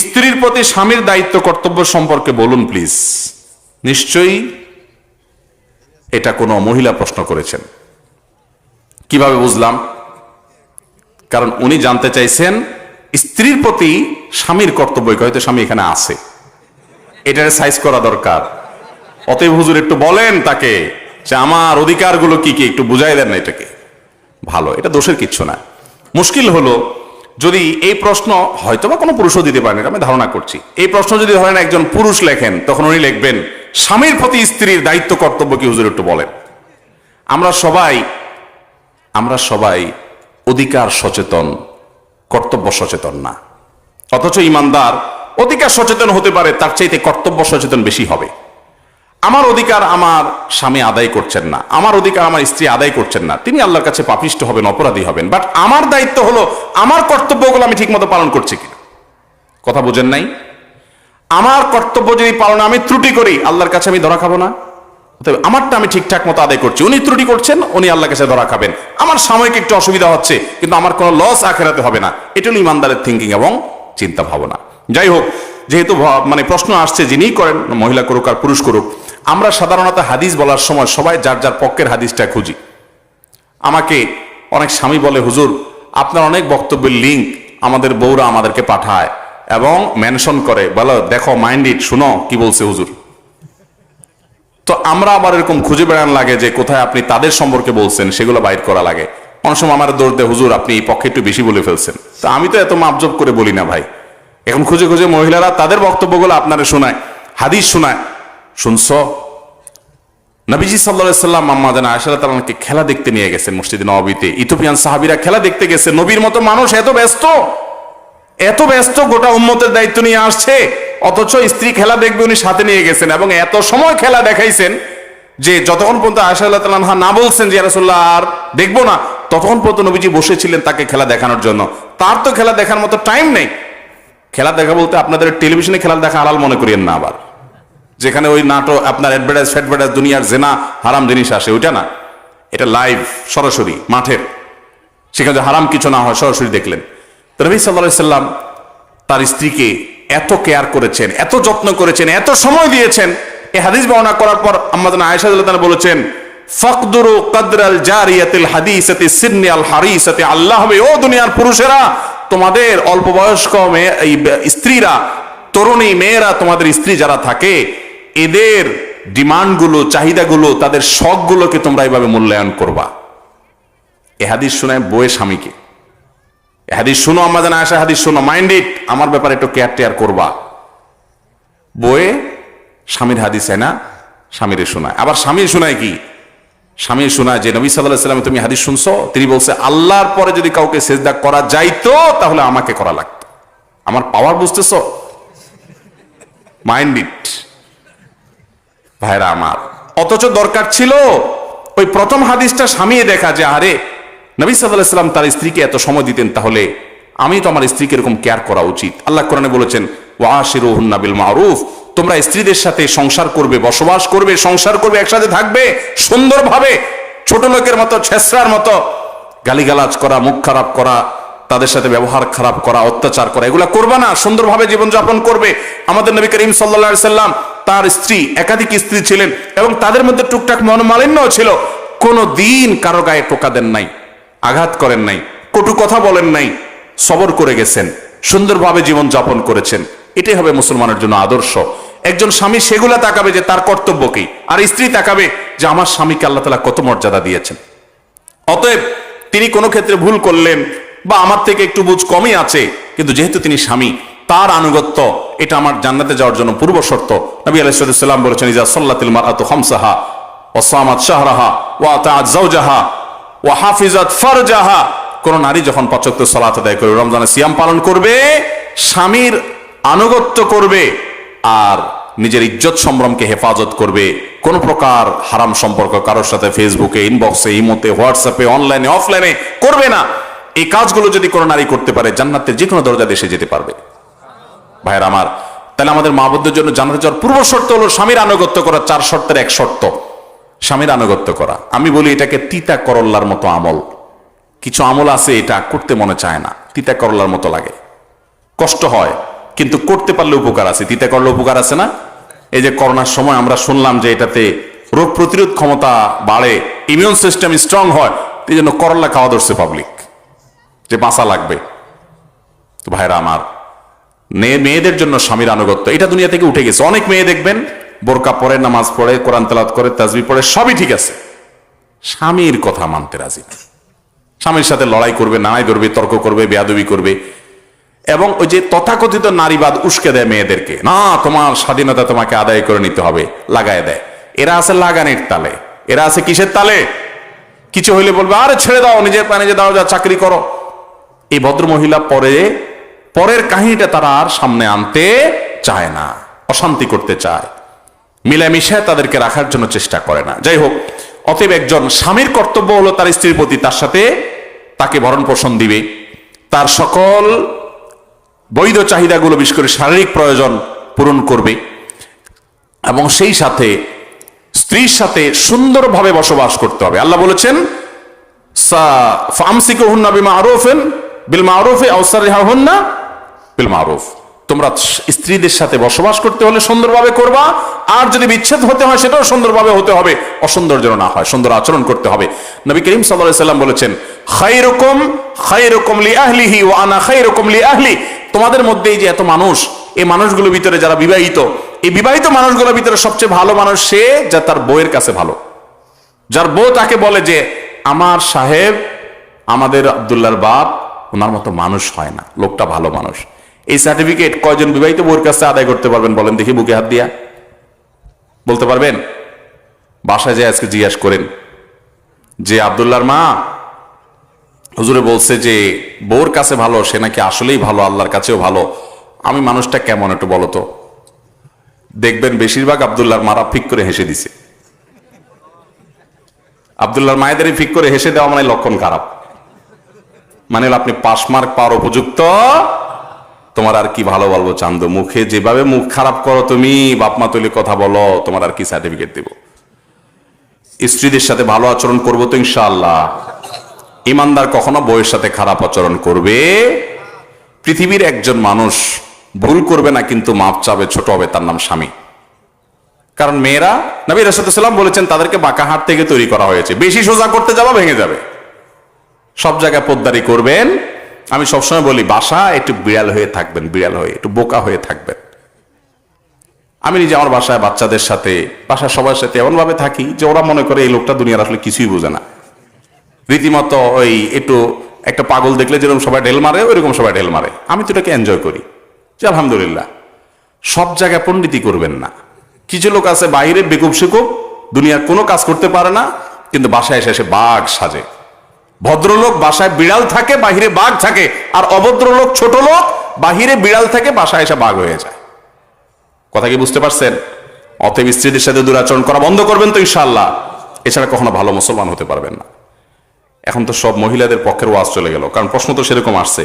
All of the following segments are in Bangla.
স্ত্রীর প্রতি স্বামীর দায়িত্ব কর্তব্য সম্পর্কে বলুন প্লিজ। নিশ্চয়ই এটা কোনো মহিলা প্রশ্ন করেছেন। কিভাবে বুঝলাম? কারণ উনি জানতে চাইছেন স্ত্রীর প্রতি স্বামীর কর্তব্য, হয়তো স্বামী এখানে আছে, এটার সাইজ করা দরকার। অতএব হুজুর একটু বলেন তাকে যে আমার অধিকারগুলো কি কি, একটু বুঝাই দেন না এটাকে। ভালো, এটা দোষের কিচ্ছু না। মুশকিল হলো যদি এই প্রশ্ন হয়তো বা কোনো পুরুষও দিতে পারেন, এটা আমি ধারণা করছি। এই প্রশ্ন যদি ধরেন একজন পুরুষ লেখেন, তখন উনি লিখবেন স্বামীর প্রতি স্ত্রীর দায়িত্ব কর্তব্য কি হুজুর একটু বলেন। আমরা সবাই অধিকার সচেতন, কর্তব্য সচেতন না। অথচ ইমানদার অধিকার সচেতন হতে পারে, তার চাইতে কর্তব্য সচেতন বেশি হবে। আমার অধিকার আমার স্বামী আদায় করছেন না, আমার অধিকার আমার স্ত্রী আদায় করছেন না, তিনি আল্লাহর কাছে পাপিষ্ঠ হবেন, অপরাধী হবেন। বাট আমার দায়িত্ব হলো আমার কর্তব্যগুলো আমি ঠিক মতো পালন করছি কিনা। কথা বুঝেন নাই? আমার কর্তব্য যদি পালনে আমি ত্রুটি করি, আল্লাহর কাছে আমি ধরা খাবো না। তবে আমারটা আমি ঠিকঠাক মতো আদায় করছি, উনি ত্রুটি করছেন, উনি আল্লাহর কাছে ধরা খাবেন। আমার সাময়িক একটু অসুবিধা হচ্ছে, কিন্তু আমার কোনো লস আখেরাতে হবে না। এটা হলো ইমানদারের থিঙ্কিং এবং চিন্তা ভাবনা। যাই হোক, যেহেতু মানে প্রশ্ন আসছে, যিনিই করেন, মহিলা করুক আর পুরুষ করুক, আমরা সাধারণত হাদিস বলার সময় সবাই যার যার পক্ষের হাদিসটা খুঁজি। আমাকে অনেক স্বামী বলে, হুজুর আপনার অনেক বক্তব্যের লিঙ্ক আমাদের বউরা আমাদেরকে পাঠায় এবং মেনশন করে, বলো দেখো মাইন্ড ইট, শুনো কি বলছে হুজুর। তো আমরা আবার এরকম খুঁজে বেড়ান লাগে যে কোথায় আপনি তাদের সম্পর্কে বলছেন, সেগুলো বাইর করা লাগে। অনেক সময় আমার দৌড় দেয়, হুজুর আপনি এই পক্ষে একটু বেশি বলে ফেলছেন। তো আমি তো এত মাপজব করে বলি না ভাই। এখন খুঁজে খুঁজে মহিলারা তাদের বক্তব্যগুলো আপনারা শোনায়, হাদিস শোনায়। শুনছ নবীজি সাল্লাল্লাহু আলাইহি সাল্লাম আম্মা জানা আয়েশা রাদিয়াল্লাহু আনহাকে খেলা দেখতে নিয়ে গেছেন মসজিদে নববীতে। ইথিওপিয়ান সাহাবীরা খেলা দেখতে গেছে, নবীর মতো মানুষ এত ব্যস্ত গোটা উম্মতের দায়িত্ব নিয়ে আসছে, অথচ স্ত্রী খেলা দেখবে উনি সাথে নিয়ে গেছেন এবং এত সময় খেলা দেখাইছেন যে যতক্ষণ পর্যন্ত আয়েশা রাদিয়াল্লাহু আনহা না বলছেন যে ইয়া রাসূলুল্লাহ আর দেখবো না, ততক্ষণ পর্যন্ত নবীজি বসেছিলেন তাকে খেলা দেখানোর জন্য। তার তো খেলা দেখার মতো টাইম নেই। খেলা দেখা বলতে আপনাদের টেলিভিশনে খেলা দেখা হালাল মনে করিয়েন না আবার, যেখানে ওই নাটক আপনার অ্যাডভার্টাইজ দুনিয়ার জেনা হারাম জিনিস আসে, ওইটা না। এটা লাইভ, সরাসরি মাঠের, সেখানে হারাম কিছু না হয় সরাসরি দেখলেন। তো নবী সাল্লাল্লাহু আলাইহি সাল্লাম তার স্ত্রীকে এত কেয়ার করেছেন, এত যত্ন করেছেন, এত সময় দিয়েছেন। এই হাদিস বর্ণনা করার পর আম্মা জানা আয়েশা রাদিয়াল্লাহু তাআলা বলেছেন, ফাকদুরু কদরাল জারিয়াতিল হাদিসাতি সিন্নি আল হারিসাতি। আল্লাহ হবে, ও দুনিয়ার পুরুষেরা, তোমাদের অল্প বয়স্ক স্ত্রীরা, তরুণী মেয়েরা, তোমাদের স্ত্রী যারা থাকে, এদের ডিমান্ডগুলো, চাহিদাগুলো, তাদের শখগুলোকে তোমরা এইভাবে মূল্যায়ন করবা। এ হাদিস শোনায় বউয়ের স্বামীকে, এ হাদিস শুনো আম্মা জানা আয়েশা, হাদিস শুনো, মাইন্ড ইট, আমার ব্যাপারে একটু কেয়ার টেয়ার করবা। বউয়ে স্বামীর হাদিস না স্বামীরে শোনায়। আবার স্বামী শোনায় কি? স্বামী শোনায় যে নবী সাল্লাল্লাহু আলাইহি সাল্লাম তুমি হাদিস শুনছো, তিনি বলছে আল্লাহর পরে যদি কাউকে সিজদা করা যাইতো তাহলে আমাকে করা লাগতো। আমার পাওয়ার বুঝতেছো? মাইন্ড ইট ভাইরা আমার। অথচ দরকার ছিল ওই প্রথম হাদিসটা স্বামী দেখা, যে আরে নবী সাল্লাল্লাহু আলাইহি সাল্লাম তার স্ত্রীকে এত সময় দিতেন, তাহলে আমি তো আমার স্ত্রীকে এরকম কেয়ার করা উচিত। আল্লাহ কোরআনে বলেছেন ওয়াশিরুহুন্না বিল মারুফ, তোমরা স্ত্রীদের সাথে সংসার করবে, বসবাস করবে, সংসার করবে, একসাথে থাকবে সুন্দরভাবে। ছোট লোকের মতো, ছেসরার মতো গালিগালাজ করা, মুখ খারাপ করা, তাদের সাথে ব্যবহার খারাপ করা, অত্যাচার করা, এগুলা করবে না। সুন্দরভাবে জীবনযাপন করবে। আমাদের নবী করিম সাল্লাল্লাহু আলাইহি সাল্লাম তার স্ত্রী, একাধিক স্ত্রী ছিলেন এবং তাদের মধ্যে টুকটাক মনোমালিন্যও ছিল। কোনো দিন কারো গায়ে টোকা দেন নাই, আঘাত করেন নাই, কটু কথা বলেন নাই, সবর করে গেছেন, সুন্দরভাবে জীবন যাপন করেছেন। এটাই হবে মুসলমানের জন্য আদর্শ। একজন স্বামী সেগুলা তাকাবে যে তার কর্তব্য কি, আর স্ত্রী তাকাবে যে আমার স্বামীকে আল্লাহ তাআলা কত মর্যাদা দিয়েছেন। অতএব তিনি কোনো ক্ষেত্রে ভুল করলেন বা আমার থেকে একটু বুঝ কমই আছে, কিন্তু যেহেতু তিনি স্বামী, তার আনুগত্য এটা আমার জান্নাতে যাওয়ার জন্য পূর্ব শর্ত। নবী আলাইহিস সালাম বলেছেন ইজা সাল্লাতিল মারআতু খামসাহা ওয়া সামাত শাহরাহা ওয়া আতাআত যাওজাহা ওয়া হাফিজাত ফারজাহা। কোন নারী যখন ৫ ওয়াক্ত সালাত আদায় করবে, রমজানে সিয়াম পালন করবে, স্বামীর আনুগত্য করবে আর নিজের ইজ্জত সম্ভ্রমকে হেফাজত করবে, কোন প্রকার হারাম সম্পর্ক কারোর সাথে ফেসবুকে, ইনবক্সে, ইমোতে, হোয়াটসঅ্যাপে, অনলাইনে, অফলাইনে করবে না। এই কাজগুলো যদি কোনো নারী করতে পারে, জান্নাতের যে কোনো দরজা দেশে যেতে পারবে। ভাইয়ের আমার, তাহলে আমাদের মা বোনদের জন্য জান্নাতে যাওয়ার পূর্ব শর্ত হলো স্বামীর আনুগত্য করা। 4 শর্তের এক শর্ত স্বামীর আনুগত্য করা। আমি বলি এটাকে তিতা করল্লার মতো আমল। কিছু আমল আছে এটা করতে মনে চায় না, তিতা করল্লার মতো লাগে, কষ্ট হয়। কিন্তু করতে পারলে উপকার আছে, তিতা করলে উপকার আছে না? এই যে করোনার সময় আমরা শুনলাম যে এটাতে রোগ প্রতিরোধ ক্ষমতা বাড়ে, ইমিউন সিস্টেম স্ট্রং হয়, এই জন্য করলা খাওয়া ধরছে পাবলিক, যে বাঁচা লাগবে। তো ভাইরা আমার, মেয়েদের জন্য স্বামীর আনুগত্য এটা দুনিয়া থেকে উঠে গেছে। অনেক মেয়ে দেখবেন বোরকা পরে, নামাজ পড়ে, কোরআন তেলাওয়াত করে, তাসবিহ পড়ে, সবই ঠিক আছে, স্বামীর কথা মানতে রাজি না। স্বামীর সাথে লড়াই করবে, নানাই ধরবে, তর্ক করবে, বেয়াদবি করবে, এবং ওই যে তথাকথিত নারীবাদ উস্কে দেয় মেয়েদেরকে, না তোমার স্বাধীনতা তোমাকে আদায় করে নিতে হবে, লাগায় দেয়। এরা আছে লাগানির তালে, এরা আছে কিসের তালে? কিছু হইলে বলবে আরে ছেড়ে দাও, নিজের পায়ে নিজে দাও, যা চাকরি করো। এই ভদ্র মহিলা পরের কাহিনীটা তারা আর সামনে আনতে চায় না, অশান্তি করতে চায়, মিলামিশায় তাদেরকে রাখার জন্য চেষ্টা করে না। যাই হোক, অতএব একজন স্বামীর কর্তব্য হলো তার স্ত্রীর প্রতি তার সাথে তাকে ভরণ পোষণ দিবে, তার সকল বৈধ চাহিদাগুলো, বিশেষ করে শারীরিক প্রয়োজন পূরণ করবে, এবং সেই সাথে স্ত্রীর সাথে সুন্দরভাবে বসবাস করতে হবে। আল্লাহ বলেছেন ফামসিকুহুন্না বিমারুফিন বিল মারুফি আও সাররিহুন্না বিল মারুফ, তোমরা স্ত্রীদের সাথে বসবাস করতে হলে সুন্দরভাবে করবা, আর যদি বিচ্ছেদ হতে হয় সেটাও সুন্দরভাবে হতে হবে, অসুন্দর যেন না হয়, সুন্দর আচরণ করতে হবে। নবী করিম সাল্লাল্লাহু আলাইহি সাল্লাম বলেছেন খায়রুকুম খায়রুকুম লিআহলিহি ওয়া আনা খায়রুকুম লিআহলি, তোমাদের মধ্যে এই যে এত মানুষ, এই মানুষগুলোর ভিতরে যারা বিবাহিত, এই বিবাহিত মানুষগুলোর ভিতরে সবচেয়ে ভালো মানুষ সে যা তার বউয়ের কাছে ভালো, যার বউ তাকে বলে যে আমার সাহেব, আমাদের আব্দুল্লাহর বাপ, ওনার মতো মানুষ হয় না, লোকটা ভালো মানুষ। এই সার্টিফিকেট কয়জন বিবাহিত বউয়ের কাছে আদায় করতে পারবেন বলেন দেখি, বুকে হাত দিয়া বলতে পারবেন? বাসায় যায় আজকে জিজ্ঞাসা করেন যে আব্দুল্লাহর মা, হুজুরে বলছে যে বউর কাছে ভালো, সে নাকি আসলেই ভালো, আল্লাহর কাছেও ভালো, আমি মানুষটা কেমন একটু বলো তো। দেখবেন বেশিরভাগ আব্দুল্লাহর মারা ফিক করে হেসে দিছে। আব্দুল্লাহর মায়েদের ফিক করে হেসে দেওয়া মানে লক্ষণ খারাপ, মানে আপনি পাস মার্ক পাওয়ার উপযুক্ত, তোমার আর কি ভালো বলবো চান্দ, মুখে যেভাবে মুখ খারাপ করো তুমি, বাপমা তুলে কথা বলো, তোমার আর কি সার্টিফিকেট দেব। স্ত্রীদের সাথে ভালো আচরণ করবো তো ইনশাআল্লাহ। ইমানদার কখনো বউয়ের সাথে খারাপ আচরণ করবে? পৃথিবীর একজন মানুষ ভুল করবে না কিন্তু মাপ চাবে, ছোট হবে, তার নাম স্বামী। কারণ মেয়েরা, নবী রাসূলুল্লাহ সাল্লাল্লাহু আলাইহি ওয়াসাল্লাম বলেছেন তাদেরকে বাঁকা হাত থেকে তৈরি করা হয়েছে, বেশি সোজা করতে যাবা ভেঙে যাবে। সব জায়গায় পোদ্দারি করবেন। আমি সবসময় বলি বাসা একটু বিড়াল হয়ে থাকবেন, বিড়াল হয়ে একটু বোকা হয়ে থাকবেন। আমি নিজে আমার বাসায় বাচ্চাদের সাথে, বাসার সবার সাথে এমন ভাবে থাকি যে ওরা মনে করে এই লোকটা দুনিয়ার আসলে কিছুই বোঝে না। রীতিমতো ওই একটু একটা পাগল দেখলে যেরকম সবাই ঢেল মারে, ওইরকম সবাই ঢেল মারে। আমি তো এটাকে এনজয় করি যে আলহামদুলিল্লাহ। সব জায়গায় পণ্ডিতি করবেন না। কিছু লোক আছে বাইরে বেকুব সেকুব, দুনিয়ার কোনো কাজ করতে পারে না, কিন্তু বাসায় এসে বাঘ সাজে। ভদ্রলোক বাসায় বিড়াল থাকে, বাহিরে বাঘ থাকে, আর অভদ্র লোক, ছোট লোক, বাহিরে বিড়াল থাকে, বাসায় এসে বাঘ হয়ে যায়। কথা কি বুঝতে পারছেন? অতএব স্ত্রীদের সাথে দুরাচরণ করা বন্ধ করবেন তো ইনশাআল্লাহ, এছাড়া কখনো ভালো মুসলমান হতে পারবেন না। এখন তো সব মহিলাদের পক্ষের ওয়াজ চলে গেল, কারণ প্রশ্ন তো সেরকম আসছে।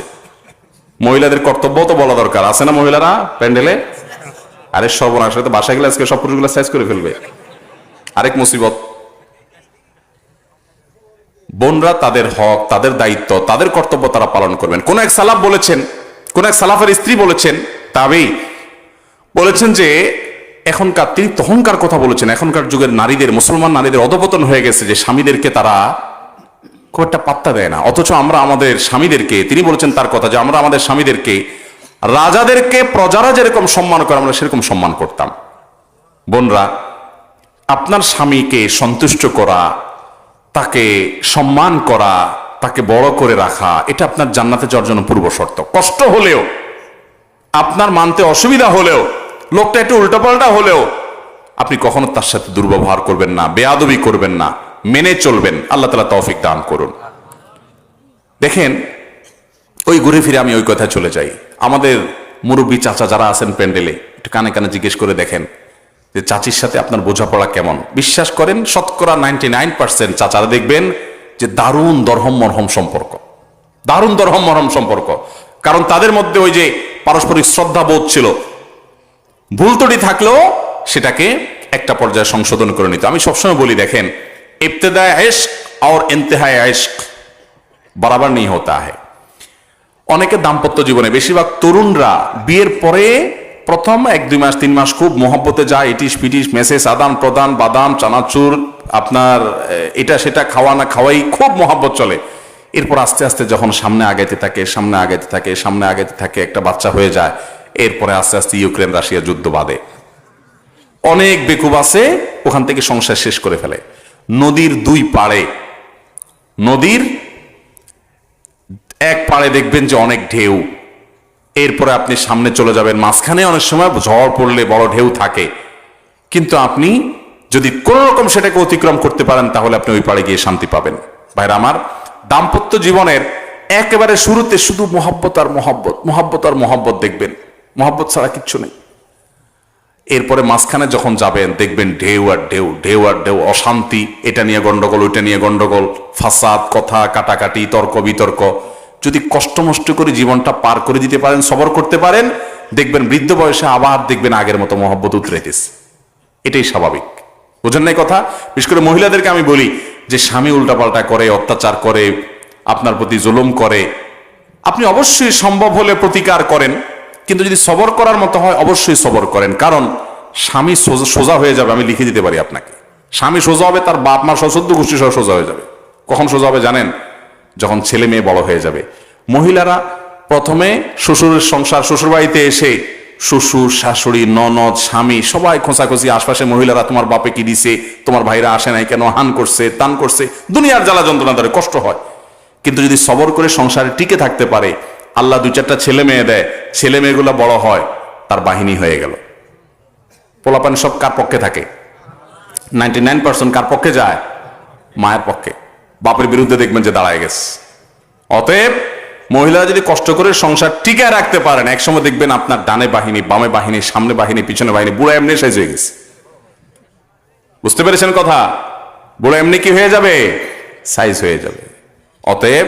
মহিলাদের কর্তব্য তো বলা দরকার, আছে না মহিলারা প্যান্ডেলে? আরে সর্বনাশ, তো বাসায় গেলে আজকে সব পুরুষগুলো সাইজ করে ফেলবে, আরেক মুসিবত। বোনরা তাদের হক, তাদের দায়িত্ব, তাদের কর্তব্য তারা পালন করবেন। কোন এক সালাফ বলেছেন, কোন এক সালাফের স্ত্রী বলেছেন, তাবেই বলেছেন যে এখনকার, তিনি তখনকার কথা বলেছেন, এখনকার যুগের নারীদের, মুসলমান নারীদের অধপতন হয়ে গেছে, যে স্বামীদেরকে তারা খুব একটা পাত্তা দেয় না। অথচ আমরা আমাদের স্বামীদেরকে, তিনি বলেছেন তার কথা, যে আমরা আমাদের স্বামীদেরকে, রাজাদেরকে প্রজারা যেরকম সম্মান করে আমরা সেরকম সম্মান করতাম। বোনরা, আপনার স্বামীকে সন্তুষ্ট করা, তাকে সম্মান করা, তাকে বড় করে রাখা, এটা আপনার জান্নাতে যাওয়ার জন্য পূর্ব শর্ত। কষ্ট হলেও, আপনার মানতে অসুবিধা হলেও, লোকটা একটু উল্টাপাল্টা হলেও, আপনি কখনো তার সাথে দুর্ব্যবহার করবেন না, বেয়াদবি করবেন না, মেনে চলবেন। আল্লাহ তাআলা তৌফিক দান করুন। দেখেন, ওই ঘুরে ফিরে আমি ওই কথায় চলে যাই। আমাদের মুরব্বী চাচা যারা আছেন প্যান্ডেলে, একটু কানে কানে জিজ্ঞেস করে দেখেন যে চাচির সাথে আপনার বোঝাপড়া কেমন। বিশ্বাস করেন, শতকরা 99% চাচারা দেখবেন যে দারুণ দরহম মরহম সম্পর্ক, দারুণ দরহম মরহম সম্পর্ক। কারণ তাদের মধ্যে ওই যে পারস্পরিক শ্রদ্ধা বোধ ছিল, ভুল ত্রুটি থাকলেও সেটাকে একটা পর্যায়ে সংশোধন করে নিত। আমি সবসময় বলি দেখেন, ইবতিদায়ে ইশক और इंतहाए इश्क बराबर नहीं होता है। অনেকে দাম্পত্য জীবনে, বেশিরভাগ তরুণরা বিয়ের পরে প্রথম 1-2 মাস 3 মাস খুব মহব্বতে যায়, ইটিস পিটিস মেসেজ আদান প্রদান, বাদাম চানাচুর, আপনার এটা সেটা খাওয়া না খাওয়াই খুব মহব্বত চলে। এরপর আস্তে আস্তে যখন সামনে আগাইতে থাকে একটা বাচ্চা হয়ে যায়, এরপরে আস্তে আস্তে ইউক্রেন রাশিয়া যুদ্ধ বাঁধে। অনেক বেকুব আছে ওখান থেকে সংসার শেষ করে ফেলে। নদীর 2 পাড়ে, নদীর এক পাড়ে দেখবেন যে অনেক ঢেউ, এরপরে আপনি সামনে চলে যাবেন, মাঝখানে অনেক সময় ঝড় পড়লে বড় ঢেউ থাকে, কিন্তু আপনি যদি কোনো রকম সেটাকে অতিক্রম করতে পারেন তাহলে আপনি ওই পাড়ে গিয়ে শান্তি পাবেন। ভাইরা আমার, দাম্পত্য জীবনের একেবারে শুরুতে শুধু মহব্বত আর মহব্বত দেখবেন, মহব্বত ছাড়া কিচ্ছু নেই। এরপরে মাঝখানে যখন যাবেন দেখবেন ঢেউ আর ঢেউ, অশান্তি, এটা নিয়ে গন্ডগোল, ওইটা নিয়ে গন্ডগোল, ফাসাদ, কথা কাটাকাটি, তর্ক বিতর্ক। যদি কষ্ট করে জীবনটা পার করে দিতে পারেন, সবর করতে পারেন, দেখবেন বৃদ্ধ বয়সে আবার দেখবেন আগের মতো মহব্বত উতরাইতেছে। এটাই স্বাভাবিক। বুঝেন নাই কথা? বিশেষ করে মহিলাদেরকে আমি বলি যে স্বামী উল্টাপাল্টা করে, অত্যাচার করে, আপনার প্রতি জুলুম করে, আপনি অবশ্যই সম্ভব হলে প্রতিকার করেন, কিন্তু যদি সবর করার মতো হয় অবশ্যই সবর করেন। কারণ স্বামী সোজা হয়ে যাবে, আমি লিখে দিতে পারি আপনাকে। স্বামী সোজা হবে, তার বাপ মা সশস্ত্র গোষ্ঠী সহ সোজা হয়ে যাবে। কখন সোজা হবে জানেন? যখন ছেলে মেয়ে বড় হয়ে যাবে। মহিলারা প্রথমে শ্বশুরের সংসার, শ্বশুর বাড়িতে এসে শ্বশুর শাশুড়ি ননদ স্বামী সবাই খোঁচাখুচি, আশপাশে মহিলারা তোমার বাপে কি দিছে, তোমার ভাইরা আসে নাই কেন, হান করছে তান করছে, দুনিয়ার জ্বালা যন্ত্রণা ধরে কষ্ট হয়। কিন্তু যদি সবর করে সংসারে টিকে থাকতে পারে, আল্লাহ 2-4টা ছেলে মেয়ে দেয়, ছেলে মেয়েগুলো বড় হয়, তার বাহিনী হয়ে গেল। পোলাপান সব কার পক্ষে থাকে? 99% কার পক্ষে যায়? মায়ের পক্ষে। বাপের বিরুদ্ধে দেখবেন যে দাঁড়ায় গেছে। অতএব মহিলারা যদি কষ্ট করে সংসার টিকায় রাখতে পারেন, একসময় দেখবেন আপনার ডানে বাহিনী, বামে বাহিনী, সামনে বাহিনী, পিছনে বাহিনী, বুড়া এমনি শেষ হয়ে গেছে। বুঝতে পেরেছেন কথা? বুড়া এমনি কি হয়ে যাবে? সাইজ হয়ে যাবে। অতএব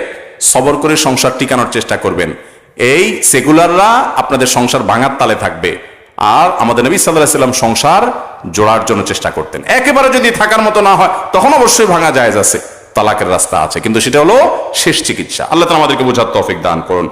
সবর করে সংসার টিকানোর চেষ্টা করবেন। এই সেকুলাররা আপনাদের সংসার ভাঙার তালে থাকবে, আর আমাদের নবী সাল্লাল্লাহু আলাইহি ওয়াসাল্লাম সংসার জোড়ার জন্য চেষ্টা করতেন। একেবারে যদি থাকার মতো না হয় তখন অবশ্যই ভাঙা জায়েজ আছে, তালাকের রাস্তা আছে, কিন্তু সেটা হলো শেষ চিকিৎসা। আল্লাহ তাআলা আমাদেরকে বোঝার তৌফিক দান করুন।